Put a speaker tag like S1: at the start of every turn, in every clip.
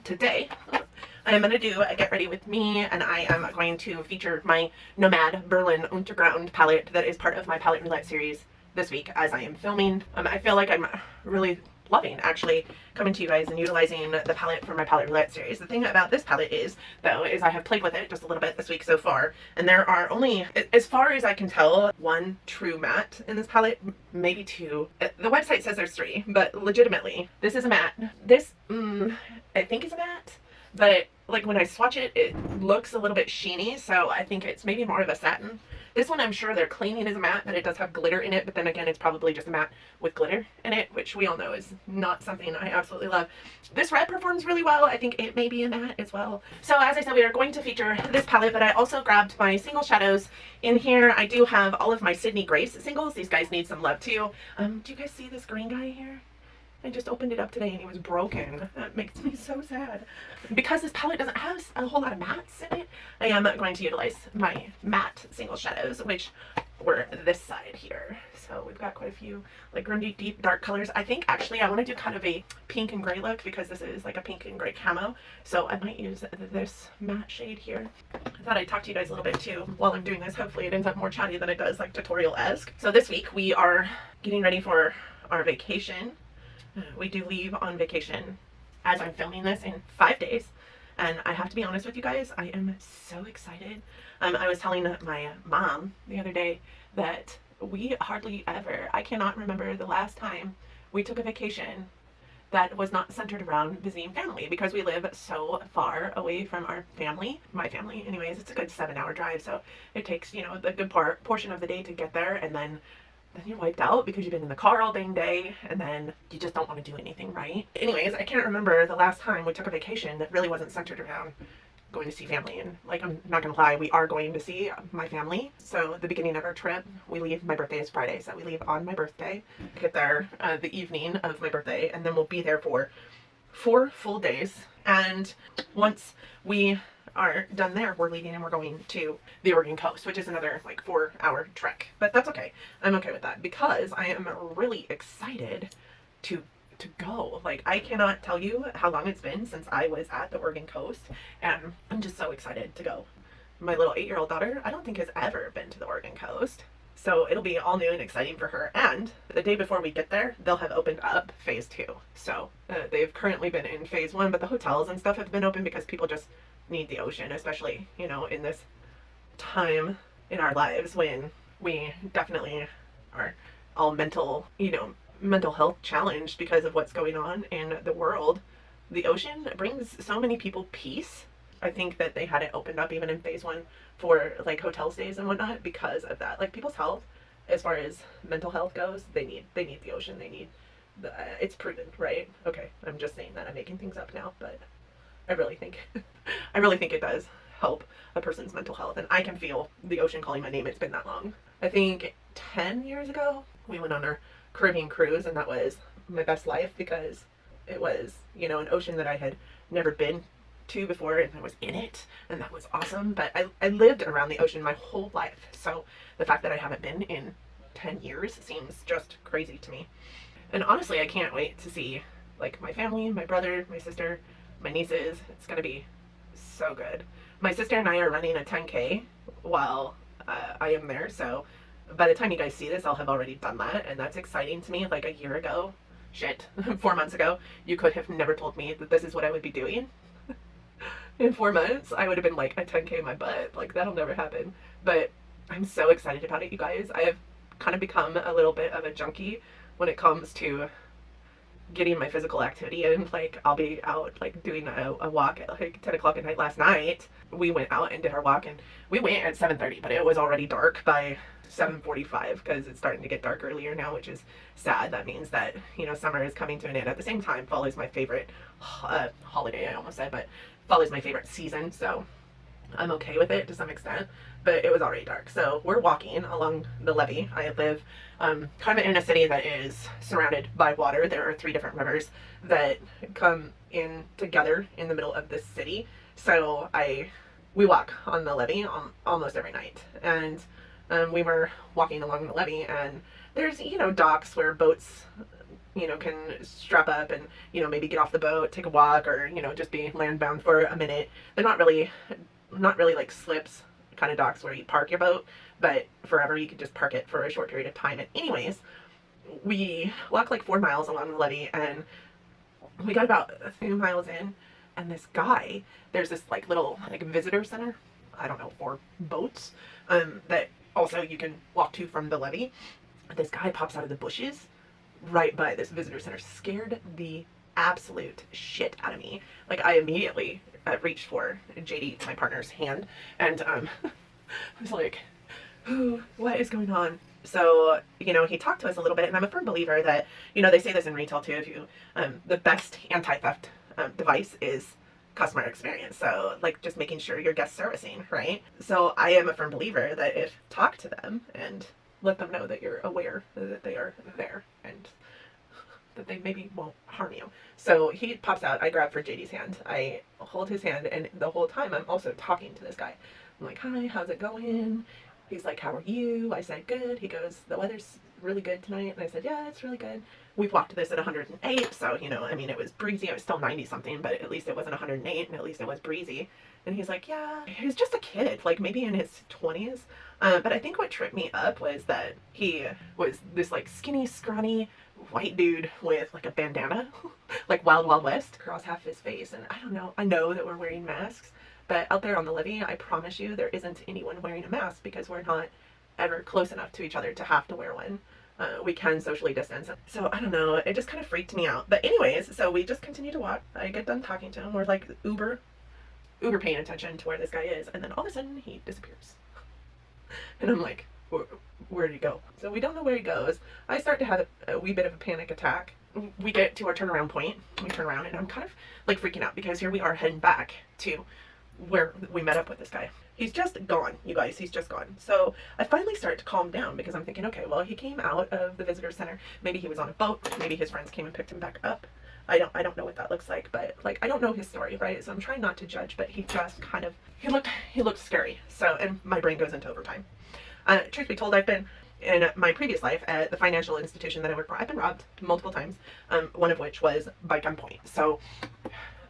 S1: today I am going to do a get ready with me, and I am going to feature my Nomad Berlin Untergrund palette that is part of my Palette Roulette series this week as I am filming. I feel like I'm really loving actually coming to you guys and utilizing the palette for my Palette Roulette series. The thing about this palette is, though, is I have played with it just a little bit this week so far, and there are only, as far as I can tell, one true matte in this palette, maybe two. The website says there's three, but legitimately, this is a matte. This, I think is a matte, but like when I swatch it, it looks a little bit sheeny, so I think it's maybe more of a satin. This one I'm sure they're claiming is a matte, but it does have glitter in it, but then again, it's probably just a matte with glitter in it, which we all know is not something I absolutely love. This red performs really well. I think it may be a matte as well. So as I said, we are going to feature this palette, but I also grabbed my single shadows in here. I do have all of my Sydney Grace singles. These guys need some love too. Do you guys see this green guy here? I just opened it up today and he was broken. That makes me so sad. Because this palette doesn't have a whole lot of mattes in it, I am going to utilize my matte single shadows, which were this side here. So we've got quite a few like grundy, deep, dark colors. I think actually I want to do kind of a pink and gray look because this is like a pink and gray camo. So I might use this matte shade here. I thought I'd talk to you guys a little bit too while I'm doing this. Hopefully it ends up more chatty than it does like tutorial-esque. So this week we are getting ready for our vacation. We do leave on vacation as I'm filming this in 5 days, and I have to be honest with you guys, I am so excited. I was telling my mom the other day that we hardly ever, I cannot remember the last time we took a vacation that was not centered around visiting family, because we live so far away from our family, my family anyways. It's a good 7-hour drive, so it takes, you know, the good portion of the day to get there, and then you're wiped out because you've been in the car all dang day, and then you just don't want to do anything, right? Anyways, I can't remember the last time we took a vacation that really wasn't centered around going to see family. And like, I'm not gonna lie, we are going to see my family. So the beginning of our trip, we leave, my birthday is Friday, so we leave on my birthday, get there the evening of my birthday, and then we'll be there for 4 full days. And once we are done there, we're leaving and we're going to the Oregon coast, which is another like 4-hour trek, but that's okay. I'm okay with that because I am really excited to go. Like, I cannot tell you how long it's been since I was at the Oregon coast, and I'm just so excited to go. My little 8-year-old daughter, I don't think has ever been to the Oregon coast, so it'll be all new and exciting for her. And the day before we get there, they'll have opened up phase 2. So they've currently been in phase 1, but the hotels and stuff have been open because people just need the ocean, especially, you know, in this time in our lives when we definitely are all mental health challenged because of what's going on in the world. The ocean brings so many people peace. I think that they had it opened up even in phase 1 for like hotel stays and whatnot because of that. Like, people's health, as far as mental health goes, they need the ocean. They need it's proven, right? Okay, I'm just saying that. I'm making things up now, but I really think it does help a person's mental health, and I can feel the ocean calling my name. It's been that long. I think 10 years ago we went on our Caribbean cruise, and that was my best life because it was, you know, an ocean that I had never been to before, and I was in it, and that was awesome. But I lived around the ocean my whole life, so the fact that I haven't been in 10 years seems just crazy to me. And honestly, I can't wait to see like my family, my brother, my sister, my nieces. It's gonna be so good. My sister and I are running a 10K while I am there, so by the time you guys see this, I'll have already done that, and that's exciting to me. Like, a year ago, 4 months ago, you could have never told me that this is what I would be doing. In 4 months, I would have been like a 10K in my butt. Like, that'll never happen. But I'm so excited about it, you guys. I have kind of become a little bit of a junkie when it comes to getting my physical activity in. Like, I'll be out like doing a walk at like 10 o'clock at night. Last night we went out and did our walk, and we went at 7:30, but it was already dark by 7:45 because it's starting to get dark earlier now, which is sad. That means that, you know, summer is coming to an end. At the same time, fall is my favorite holiday, I almost said, but fall is my favorite season, so I'm okay with it to some extent. But it was already dark, so we're walking along the levee. I live kind of in a city that is surrounded by water. There are 3 different rivers that come in together in the middle of this city, so we walk on the levee almost every night. And we were walking along the levee, and there's, you know, docks where boats you know, can strap up and, you know, maybe get off the boat, take a walk, or, you know, just be land bound for a minute. They're not really like slips kind of docks where you park your boat, but forever you could just park it for a short period of time. And anyways, we walked like 4 miles along the levee, and we got about a few miles in, and this guy, there's this like little like visitor center, I don't know, for boats, that also you can walk to from the levee. This guy pops out of the bushes right by this visitor center, scared the absolute shit out of me. Like, I immediately reached for JD, my partner's hand, and I was like, "Ooh, what is going on?" So, you know, he talked to us a little bit, and I'm a firm believer that, you know, they say this in retail too, if you, the best anti-theft device is customer experience. So, like, just making sure your guest servicing, right? So I am a firm believer that if talk to them and let them know that you're aware that they are there and that they maybe won't harm you. So he pops out, I grab for JD's hand, I hold his hand, and the whole time I'm also talking to this guy. I'm like, "Hi, how's it going?" He's like, "How are you?" I said, "Good." He goes, "The weather's really good tonight." And I said, "Yeah, it's really good." We've walked this at 108, so, you know, I mean, it was breezy. It was still 90 something, but at least it wasn't 108, and at least it was breezy. And he's like, "Yeah." He was just a kid, like maybe in his 20s. But I think what tripped me up was that he was this like skinny, scrawny white dude with like a bandana, like Wild Wild West, across half his face. And I don't know, I know that we're wearing masks, but out there on the levee, I promise you, there isn't anyone wearing a mask because we're not ever close enough to each other to have to wear one. We can socially distance. So I don't know, it just kind of freaked me out. But anyways, so we just continue to walk. I get done talking to him. We're like uber paying attention to where this guy is. And then all of a sudden he disappears. And I'm like, where'd he go? So we don't know where he goes. I start to have a wee bit of a panic attack. We get to our turnaround point. We turn around, and I'm kind of like freaking out because here we are heading back to where we met up with this guy. He's just gone, you guys. He's just gone. So I finally start to calm down because I'm thinking, okay, well, he came out of the visitor center. Maybe he was on a boat. Maybe his friends came and picked him back up. I don't know what that looks like, but like, I don't know his story, right? So I'm trying not to judge, but he just kind of, he looked scary. So, and my brain goes into overtime. Truth be told, I've been in my previous life at the financial institution that I work for. I've been robbed multiple times, one of which was by gunpoint. So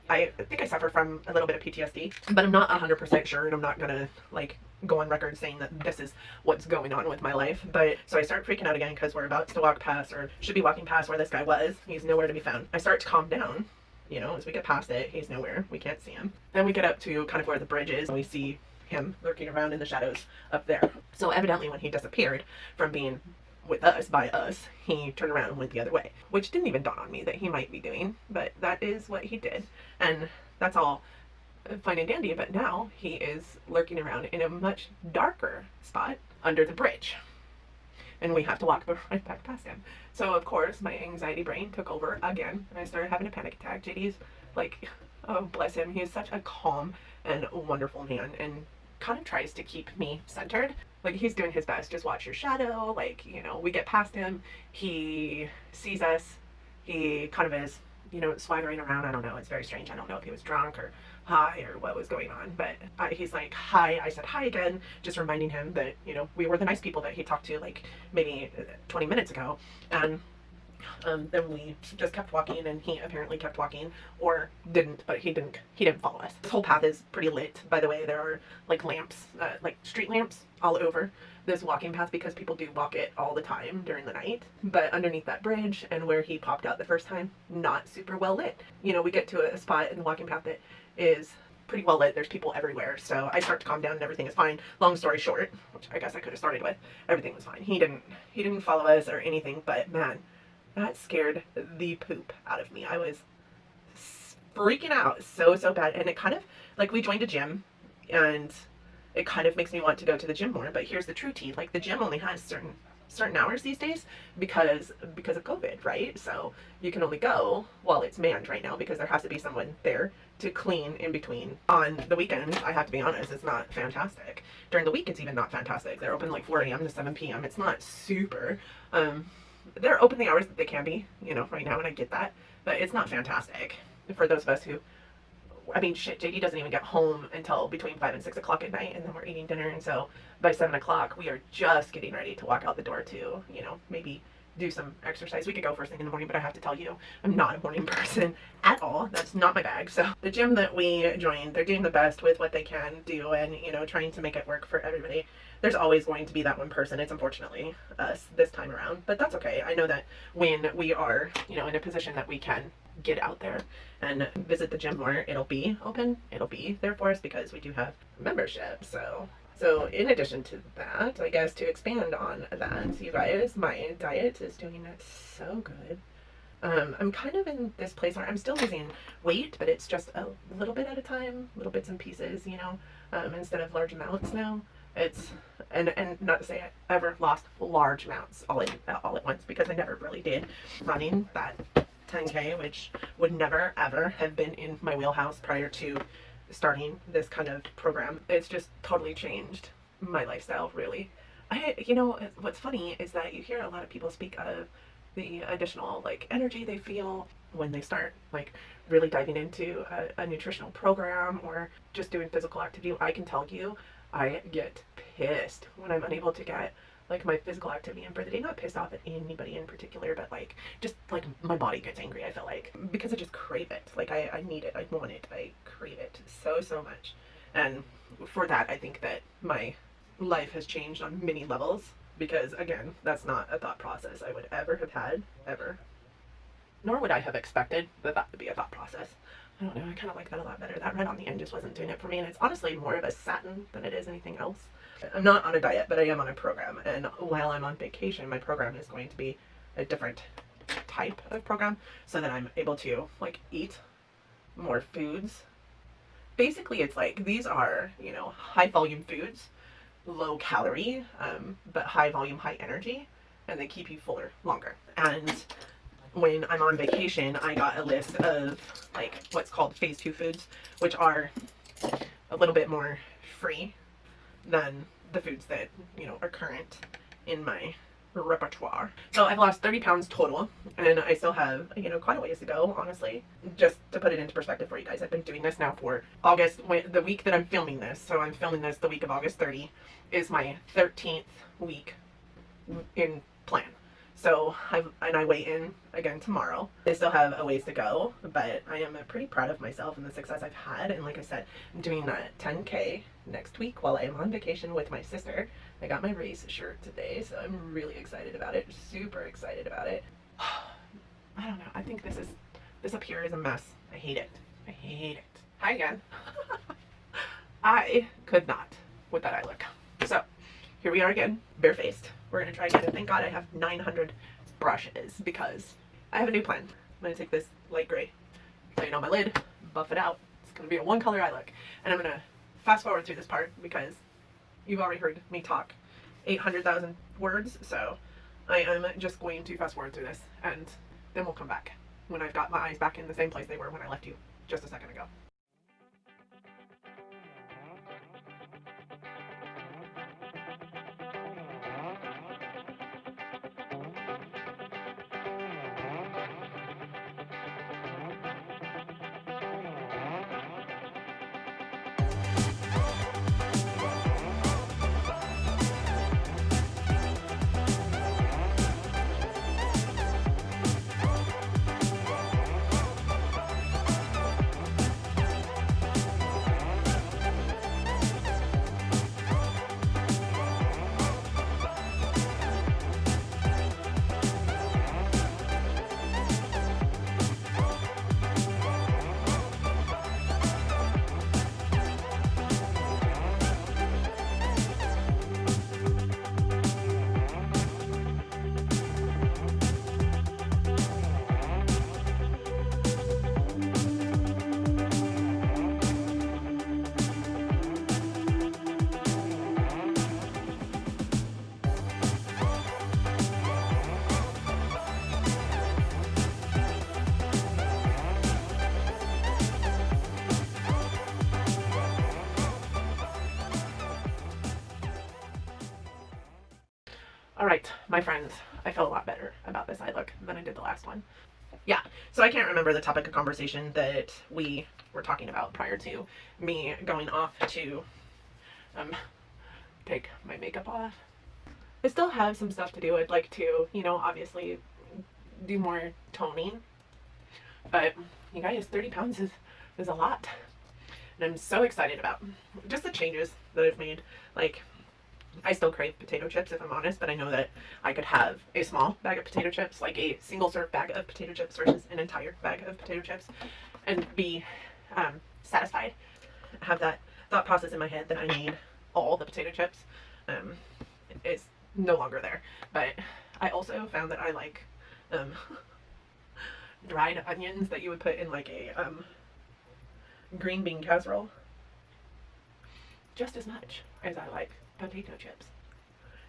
S1: I think I suffer from a little bit of PTSD, but I'm not 100% sure, and I'm not gonna like go on record saying that this is what's going on with my life. But so I start freaking out again because we're about to walk past, or should be walking past, where this guy was. He's nowhere to be found. I start to calm down. You know, as we get past it, he's nowhere. We can't see him. Then we get up to kind of where the bridge is, and we see him lurking around in the shadows up there. So evidently when he disappeared from being with us, by us, he turned around and went the other way, which didn't even dawn on me that he might be doing, but that is what he did. And that's all fine and dandy, but now he is lurking around in a much darker spot under the bridge. And we have to walk right back past him. So of course my anxiety brain took over again, and I started having a panic attack. JD's like, oh bless him, he is such a calm and wonderful man, and kind of tries to keep me centered. Like, he's doing his best. Just watch your shadow. Like, you know, we get past him. He sees us. He kind of is, you know, swaggering around. I don't know. It's very strange. I don't know if he was drunk or high or what was going on. But he's like, "Hi." I said hi again, just reminding him that, you know, we were the nice people that he talked to like maybe 20 minutes ago. And then we just kept walking, and he apparently kept walking, or didn't, but he didn't follow us. This whole path is pretty lit, by the way. There are like lamps, like street lamps all over this walking path because people do walk it all the time during the night. But underneath that bridge and where he popped out the first time, not super well lit. You know, we get to a spot in the walking path that is pretty well lit. There's people everywhere. So I start to calm down and everything is fine. Long story short, which I guess I could have started with, everything was fine. He didn't follow us or anything, but man, that scared the poop out of me. I was freaking out so bad. And it kind of, like, we joined a gym, and it kind of makes me want to go to the gym more. But here's the true tea. Like, the gym only has certain hours these days because of COVID, right? So you can only go while it's manned right now because there has to be someone there to clean in between. On the weekends, I have to be honest, it's not fantastic. During the week, it's even not fantastic. They're open like 4 a.m. to 7 p.m. It's not super. They're open the hours that they can be, you know, right now, and I get that, but it's not fantastic for those of us who, I mean, shit, JD doesn't even get home until between 5 and 6 o'clock at night, and then we're eating dinner, and so by 7 o'clock, we are just getting ready to walk out the door to, you know, maybe do some exercise. We could go first thing in the morning, but I have to tell you, I'm not a morning person at all. That's not my bag. So the gym that we joined, they're doing the best with what they can do and, you know, trying to make it work for everybody. There's always going to be that one person. It's unfortunately us this time around, but that's okay. I know that when we are, you know, in a position that we can get out there and visit the gym more, it'll be open, it'll be there for us because we do have membership. So in addition to that, I guess to expand on that, you guys, my diet is doing so good. I'm kind of in this place where I'm still losing weight, but it's just a little bit at a time, little bits and pieces, you know, instead of large amounts now. It's, and not to say I ever lost large amounts all at once, because I never really did. Running that 10K, which would never ever have been in my wheelhouse prior to starting this kind of program. It's just totally changed my lifestyle, really. You know, what's funny is that you hear a lot of people speak of the additional like energy they feel when they start like really diving into a nutritional program or just doing physical activity. I can tell you, I get pissed when I'm unable to get like my physical activity in for the day. Not pissed off at anybody in particular, but like just like my body gets angry, I feel like, because I just crave it. Like I need it, I want it, I crave it so much. And for that, I think that my life has changed on many levels, because again, that's not a thought process I would ever have had, ever. Nor would I have expected that that would be a thought process. I don't know, I kind of like that a lot better. That red on the end just wasn't doing it for me, and it's honestly more of a satin than it is anything else. I'm not on a diet, but I am on a program, and while I'm on vacation, my program is going to be a different type of program, so that I'm able to like eat more foods. Basically, it's like these are, you know, high volume foods, low calorie, but high volume, high energy, and they keep you fuller longer. And when I'm on vacation, I got a list of like what's called phase 2 foods, which are a little bit more free than the foods that, you know, are current in my repertoire. So I've lost 30 pounds total, and I still have, you know, quite a ways to go, honestly. Just to put it into perspective for you guys, I've been doing this now for August, the week that I'm filming this. So I'm filming this the week of August 30 is my 13th week in plan. So I weigh in again tomorrow. I still have a ways to go, but I am pretty proud of myself and the success I've had. And like I said, I'm doing that 10K next week while I am on vacation with my sister. I got my race shirt today, so I'm really excited about it. Super excited about it. I don't know. I think this up here is a mess. I hate it. I hate it. Hi again. I could not with that eye look. So here we are again, barefaced. We're gonna try again, and thank God I have 900 brushes, because I have a new plan. I'm gonna take this light gray, lay it on my lid, buff it out. It's gonna be a one color eye look, and I'm gonna fast forward through this part because you've already heard me talk 800,000 words, so I am just going to fast forward through this, and then we'll come back when I've got my eyes back in the same place they were when I left you just a second ago. All right, my friends, I feel a lot better about this eye look than I did the last one. Yeah, so I can't remember the topic of conversation that we were talking about prior to me going off to take my makeup off. I still have some stuff to do. I'd like to, you know, obviously do more toning, but you guys, 30 pounds is a lot. And I'm so excited about just the changes that I've made. Like, I still crave potato chips if I'm honest, but I know that I could have a small bag of potato chips, like a single serve bag of potato chips versus an entire bag of potato chips, and be satisfied. Have that thought process in my head that I need all the potato chips. It's no longer there. But I also found that I like dried onions that you would put in like a green bean casserole just as much as I like potato chips.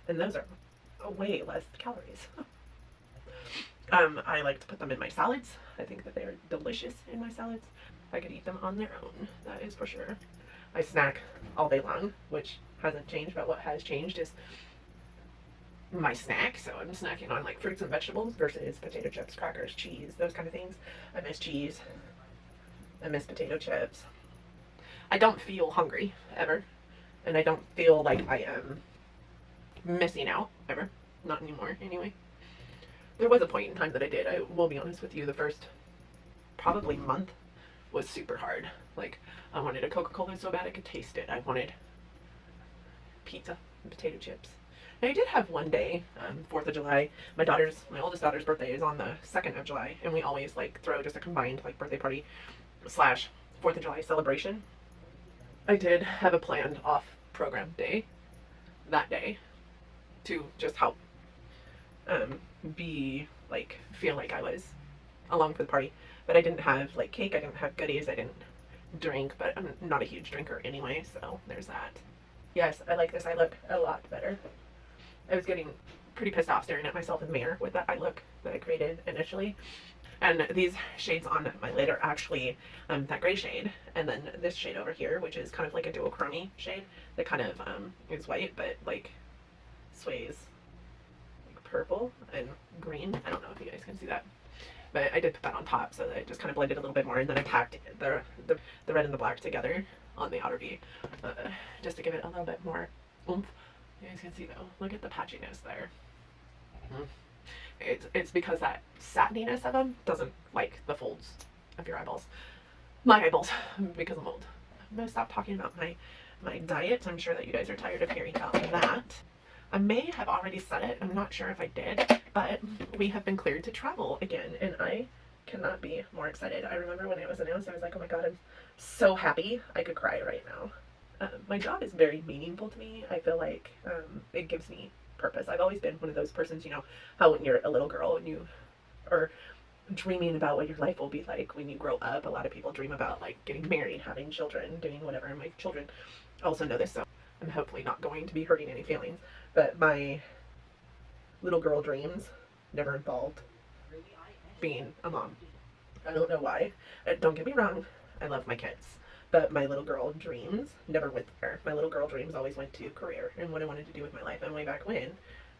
S1: And those are way less calories. I like to put them in my salads. I think that they are delicious in my salads. I could eat them on their own, that is for sure. I snack all day long, which hasn't changed, but what has changed is my snack. So I'm snacking on like fruits and vegetables versus potato chips, crackers, cheese, those kind of things. I miss cheese. I miss potato chips. I don't feel hungry ever, and I don't feel like I am missing out ever. Not anymore, anyway. There was a point in time that I did. I will be honest with you, the first probably month was super hard. Like, I wanted a Coca-Cola so bad I could taste it. I wanted pizza and potato chips. And I did have one day, 4th of July. My oldest daughter's birthday is on the 2nd of July, and we always like throw just a combined like birthday party / 4th of July celebration. I did have a planned off program day that day to just help feel like I was along for the party. But I didn't have like cake, I didn't have goodies, I didn't drink, but I'm not a huge drinker anyway, so there's that. Yes, I like this eye look a lot better. I was getting pretty pissed off staring at myself in the mirror with that eye look that I created initially. And these shades on my lid are actually that gray shade, and then this shade over here, which is kind of like a duochrome shade that kind of is white, but like sways like purple and green. I don't know if you guys can see that, but I did put that on top so that it just kind of blended a little bit more, and then I tacked the red and the black together on the outer V just to give it a little bit more oomph. You guys can see though, look at the patchiness there. It's because that satininess of them doesn't like the folds of your eyeballs. My eyeballs, because I'm old. I'm gonna stop talking about my diet. I'm sure that you guys are tired of hearing about that. I may have already said it, I'm not sure if I did, but we have been cleared to travel again, and I cannot be more excited. I remember when it was announced, I was like, oh my god, I'm so happy. I could cry right now. My job is very meaningful to me. I feel like it gives me purpose. I've always been one of those persons, you know, how when you're a little girl and you are dreaming about what your life will be like when you grow up. A lot of people dream about like getting married, having children, doing whatever, and my children also know this, so I'm hopefully not going to be hurting any feelings. But my little girl dreams never involved being a mom. I don't know why. Don't get me wrong, I love my kids. But my little girl dreams never went there. My little girl dreams always went to career and what I wanted to do with my life. And way back when,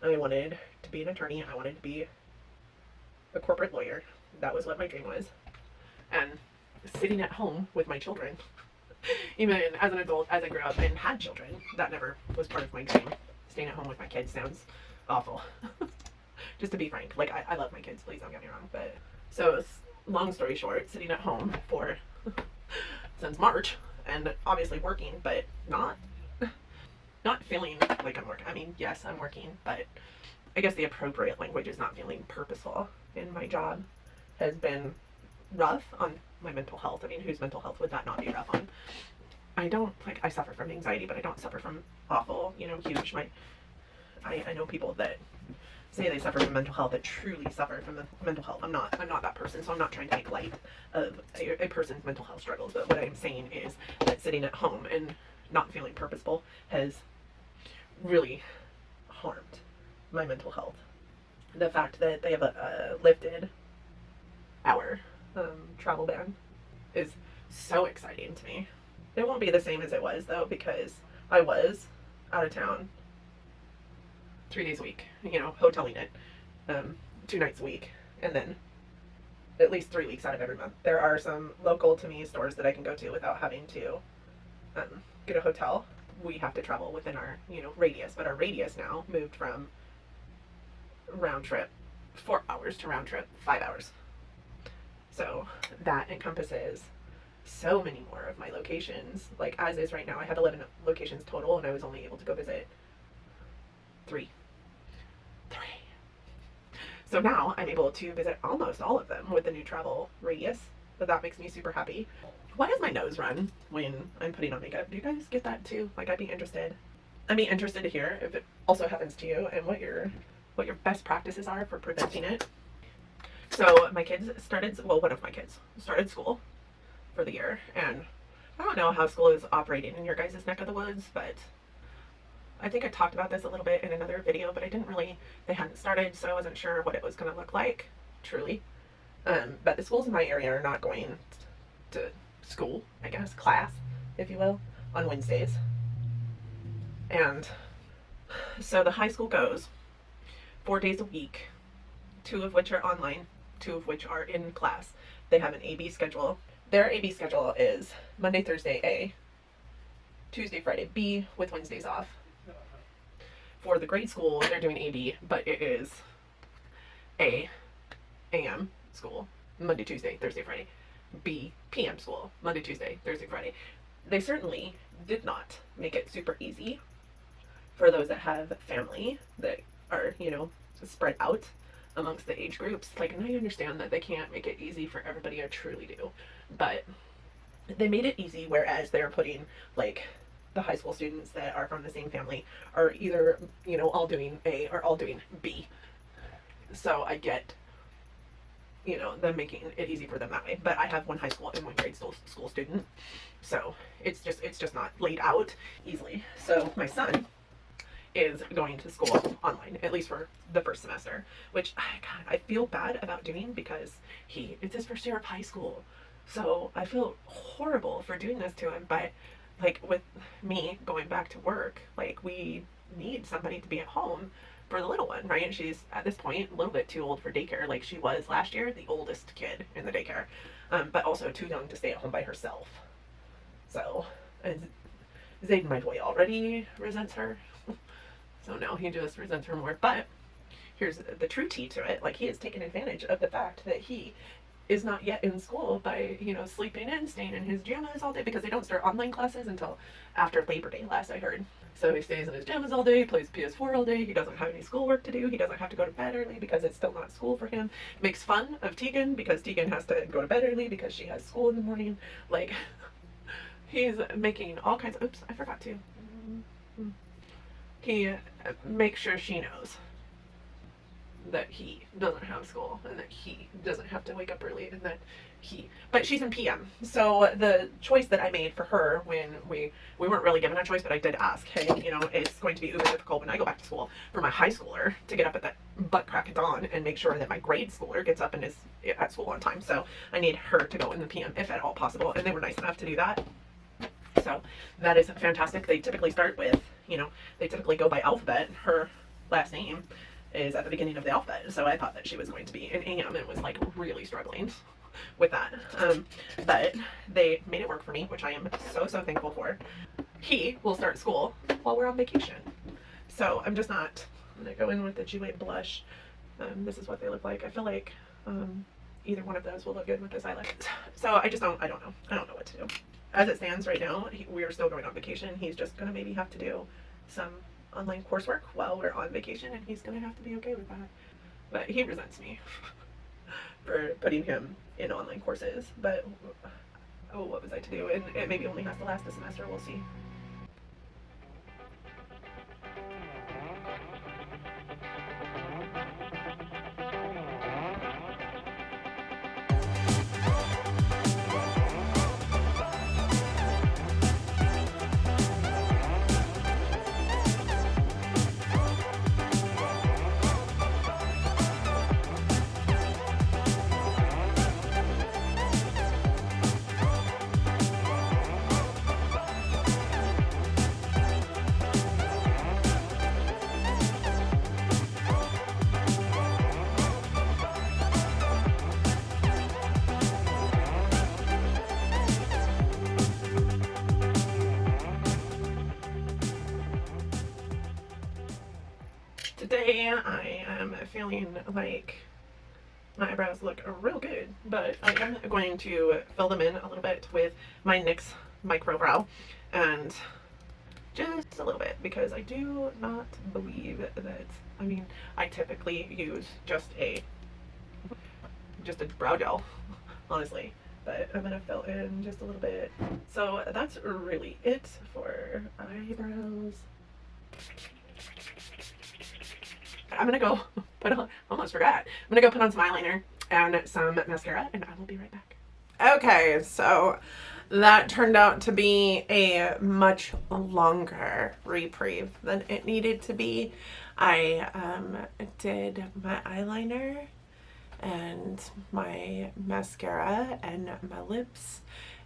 S1: I wanted to be an attorney. I wanted to be a corporate lawyer. That was what my dream was. And sitting at home with my children, even as an adult, as I grew up and had children, that never was part of my dream. Staying at home with my kids sounds awful. Just to be frank, like I love my kids, please don't get me wrong. But so long story short, sitting at home for since March, and obviously working, but not feeling like I'm working. I mean, yes, I'm working, but I guess the appropriate language is not feeling purposeful in my job has been rough on my mental health. I mean, whose mental health would that not be rough on? I suffer from anxiety, but I don't suffer from awful, you know, huge, I know people that say they suffer from mental health, that truly suffer from the mental health. I'm not that person, so I'm not trying to make light of a person's mental health struggles. But what I'm saying is that sitting at home and not feeling purposeful has really harmed my mental health. The fact that they have lifted our travel ban is so exciting to me. It won't be the same as it was though, because I was out of town 3 days a week, you know, hoteling it 2 nights a week, and then at least 3 weeks out of every month. There are some local to me stores that I can go to without having to get a hotel. We have to travel within our, you know, radius, but our radius now moved from round trip, 4 hours to round trip, 5 hours. So that encompasses so many more of my locations. Like as is right now, I have 11 locations total, and I was only able to go visit 3. So now I'm able to visit almost all of them with the new travel radius. So that makes me super happy. Why does my nose run when I'm putting on makeup? Do you guys get that too? Like I'd be interested to hear if it also happens to you, and what your best practices are for preventing it. So my kids one of my kids started school for the year, and I don't know how school is operating in your guys' neck of the woods, but I think I talked about this a little bit in another video, but they hadn't started, so I wasn't sure what it was going to look like, truly. But the schools in my area are not going to school, I guess, class, if you will, on Wednesdays. And so the high school goes 4 days a week, 2 of which are online, 2 of which are in class. They have an A-B schedule. Their A-B schedule is Monday, Thursday, A, Tuesday, Friday, B, with Wednesdays off. For the grade school, they're doing A-B, but it is A, AM school, Monday, Tuesday, Thursday, Friday. B, PM school, Monday, Tuesday, Thursday, Friday. They certainly did not make it super easy for those that have family that are, spread out amongst the age groups. Like, and I understand that they can't make it easy for everybody, I truly do. But they made it easy, whereas they're putting, like, the high school students that are from the same family are either, all doing A or all doing B. So I get, them making it easy for them that way. But I have one high school and one grade school student. So it's just not laid out easily. So my son is going to school online, at least for the first semester, which I feel bad about doing because it's his first year of high school. So I feel horrible for doing this to him, but like with me going back to work, like we need somebody to be at home for the little one, right? She's at this point a little bit too old for daycare. Like she was last year, the oldest kid in the daycare, but also too young to stay at home by herself. So Zayden, my boy, already resents her. So now he just resents her more. But here's the true tea to it. Like he has taken advantage of the fact that he is not yet in school by, sleeping in, staying in his jammies all day, because they don't start online classes until after Labor Day, last I heard. So he stays in his jammies all day, plays PS4 all day. He doesn't have any schoolwork to do. He doesn't have to go to bed early because it's still not school for him. Makes fun of Tegan because Tegan has to go to bed early because she has school in the morning. Like, he's making all kinds of, oops, I forgot to. He makes sure she knows that he doesn't have school and that he doesn't have to wake up early, and that but she's in PM. So the choice that I made for her, when we weren't really given a choice, but I did ask, hey, it's going to be uber difficult when I go back to school for my high schooler to get up at that butt crack of dawn and make sure that my grade schooler gets up and is at school on time. So I need her to go in the PM if at all possible, and they were nice enough to do that. So that is fantastic. They typically start with, they typically go by alphabet. Her last name is at the beginning of the alphabet, so I thought that she was going to be an AM and was like really struggling with that. But they made it work for me, which I am so thankful for. He will start school while we're on vacation, so I'm not gonna go in with the Jouer blush. This is what they look like. I feel like either one of those will look good with this eyeliner. So I don't know what to do. As it stands right now, we are still going on vacation. He's just gonna maybe have to do some online coursework while we're on vacation, and he's gonna have to be okay with that. But he resents me for putting him in online courses. But what was I to do? And it maybe only has to last a semester. We'll see. today I am feeling like my eyebrows look real good, but I am going to fill them in a little bit with my NYX Micro Brow, and just a little bit, because I do not believe that, I mean, I typically use just a brow gel, honestly, but I'm gonna fill in just a little bit. So that's really it for eyebrows. I'm gonna go put on, almost forgot, I'm gonna go put on some eyeliner and some mascara, and I will be right back. Okay, so that turned out to be a much longer reprieve than it needed to be. I did my eyeliner and my mascara and my lips,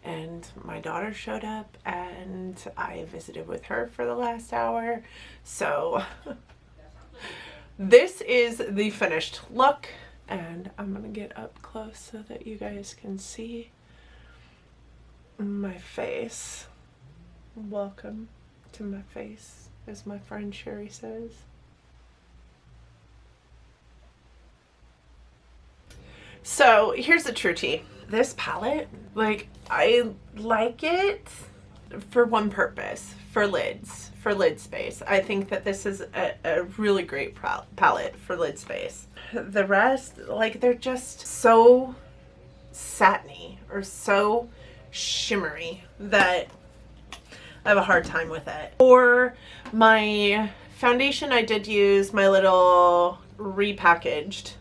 S1: and my daughter showed up and I visited with her for the last hour. So this is the finished look, and I'm gonna get up close so that you guys can see my face. Welcome to my face, as my friend Sherry says. So here's the true tea. This palette, like, I like it for one purpose, for lids, for lid space. I think that this is a really great palette for lid space. The rest, like, they're just so satiny or so shimmery that I have a hard time with it. For my foundation, I did use my little repackaged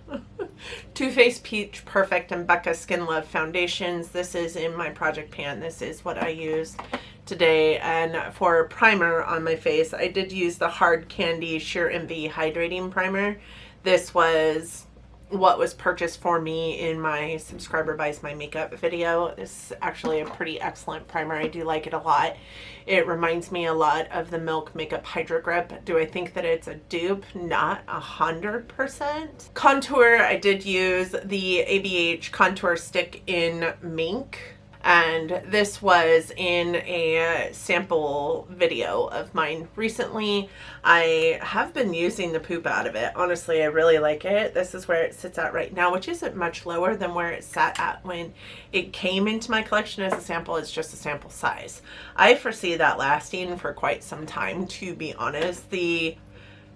S1: Too Faced Peach Perfect and Becca Skin Love foundations. This is in my project pan. This is what I used today. And for primer on my face, I did use the Hard Candy Sheer Envy Hydrating Primer. This was what was purchased for me in my Subscriber Buys My Makeup video. This is actually a pretty excellent primer. I do like it a lot. It reminds me a lot of the Milk Makeup Hydro Grip. Do I think that it's a dupe? Not 100%. Contour, I did use the ABH Contour Stick in Mink, and this was in a sample video of mine recently. I have been using the poop out of it. Honestly, I really like it. This is where it sits at right now, which isn't much lower than where it sat at when it came into my collection as a sample. It's just a sample size. I foresee that lasting for quite some time, to be honest. The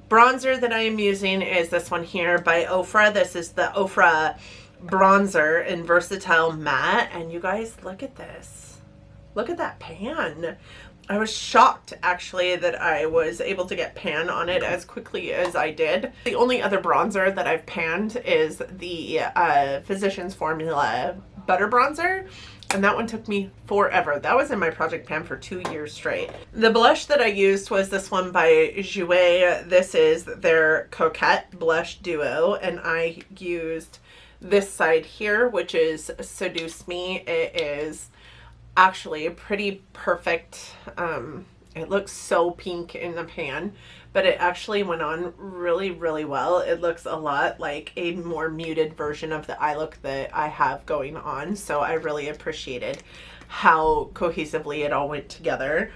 S1: bronzer that I am using is this one here by Ofra. This is the Ofra bronzer in Versatile Matte, and you guys, look at this. Look at that pan. I was shocked actually that I was able to get pan on it as quickly as I did. The only other bronzer that I've panned is the Physicians Formula Butter Bronzer, and that one took me forever. That was in my project pan for 2 years straight. The blush that I used was this one by Jouer. This is their Coquette Blush Duo, and I used this side here, which is Seduce Me. It is actually a pretty perfect, it looks so pink in the pan, but it actually went on really, really well. It looks a lot like a more muted version of the eye look that I have going on, so I really appreciated how cohesively it all went together.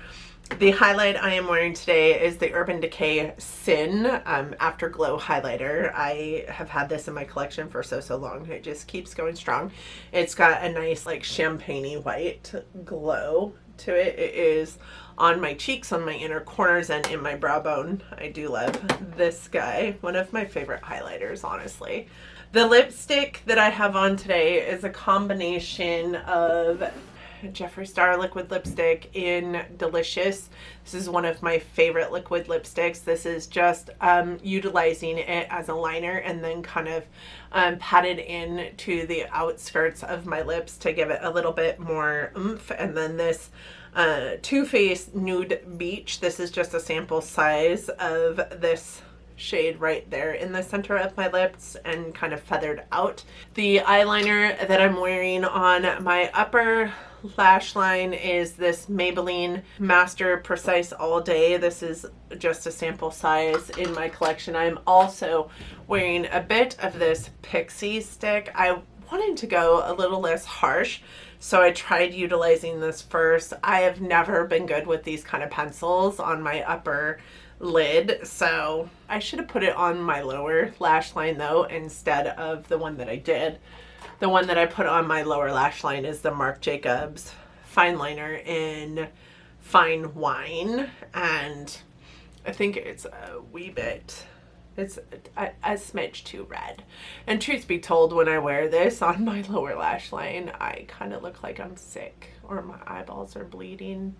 S1: The highlight I am wearing today is the Urban Decay Sin Afterglow highlighter. I have had this in my collection for so long. It just keeps going strong. It's got a nice, like, champagne-y white glow to it. It is on my cheeks, on my inner corners, and in my brow bone. I do love this guy. One of my favorite highlighters, honestly. The lipstick that I have on today is a combination of Jeffree Star liquid lipstick in Delicious. This is one of my favorite liquid lipsticks. This is just utilizing it as a liner and then kind of patted in to the outskirts of my lips to give it a little bit more oomph. And then this Too Faced Nude Beach. This is just a sample size of this shade right there in the center of my lips and kind of feathered out. The eyeliner that I'm wearing on my upper lash line is this Maybelline Master Precise All Day. This is just a sample size in my collection. I'm also wearing a bit of this Pixie stick. I wanted to go a little less harsh So I tried utilizing this first. I have never been good with these kind of pencils on my upper lid, so I should have put it on my lower lash line though instead of the one that I did. The one that I put on my lower lash line is the Marc Jacobs fine liner in Fine Wine, and I think it's a wee bit, it's a smidge too red. And truth be told, when I wear this on my lower lash line, I kind of look like I'm sick or my eyeballs are bleeding.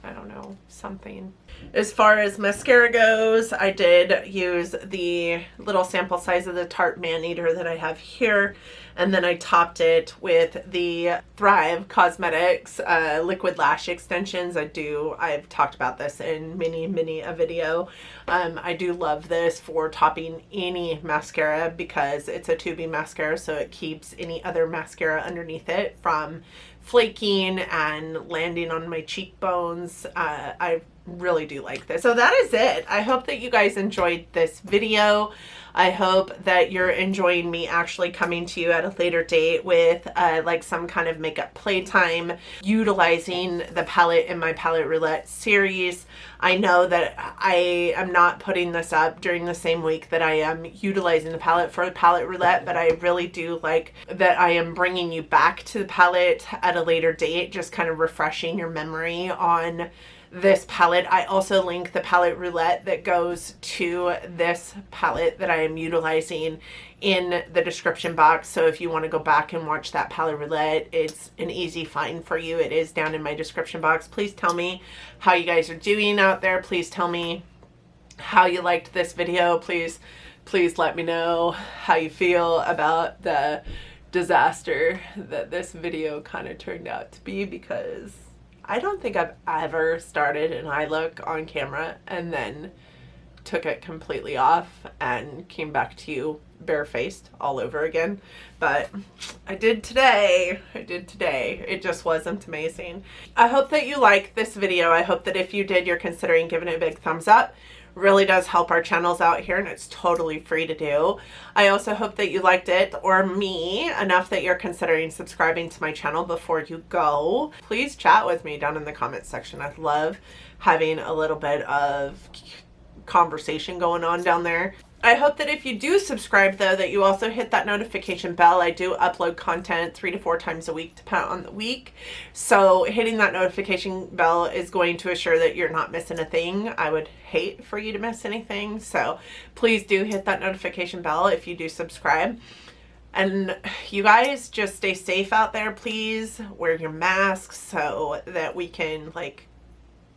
S1: I don't know, something. As far as mascara goes, I did use the little sample size of the Tarte Man-Eater that I have here, and then I topped it with the Thrive Cosmetics liquid lash extensions. I've talked about this in many a video. I do love this for topping any mascara because it's a tubing mascara, so it keeps any other mascara underneath it from flaking and landing on my cheekbones. I really do like this. So that is it. I hope that you guys enjoyed this video. I hope that you're enjoying me actually coming to you at a later date with like some kind of makeup playtime utilizing the palette in my Palette Roulette series. I know that I am not putting this up during the same week that I am utilizing the palette for the Palette Roulette, but I really do like that I am bringing you back to the palette at a later date, just kind of refreshing your memory on this palette. I also link the Palette Roulette that goes to this palette that I am utilizing in the description box. So if you want to go back and watch that Palette Roulette, it's an easy find for you. It is down in my description box. Please tell me how you guys are doing out there. Please tell me how you liked this video. Please let me know how you feel about the disaster that this video kind of turned out to be, because I don't think I've ever started an eye look on camera and then took it completely off and came back to you barefaced all over again. But I did today. It just wasn't amazing. I hope that you like this video. I hope that if you did, you're considering giving it a big thumbs up. Really does help our channels out here, and it's totally free to do. I also hope that you liked it or me enough that you're considering subscribing to my channel before you go. Please chat with me down in the comments section. I love having a little bit of conversation going on down there. I hope that if you do subscribe though, that you also hit that notification bell. I do upload content 3 to 4 times a week depending on the week. So hitting that notification bell is going to assure that you're not missing a thing. I would hate for you to miss anything. So please do hit that notification bell if you do subscribe. And you guys just stay safe out there, please. Wear your masks so that we can like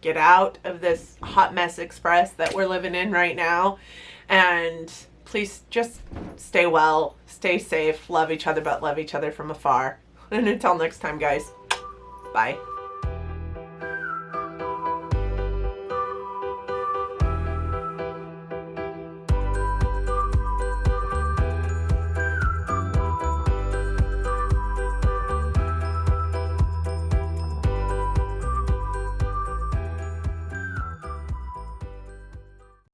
S1: get out of this hot mess express that we're living in right now. And please just stay well, stay safe, love each other, but love each other from afar. And until next time, guys, bye.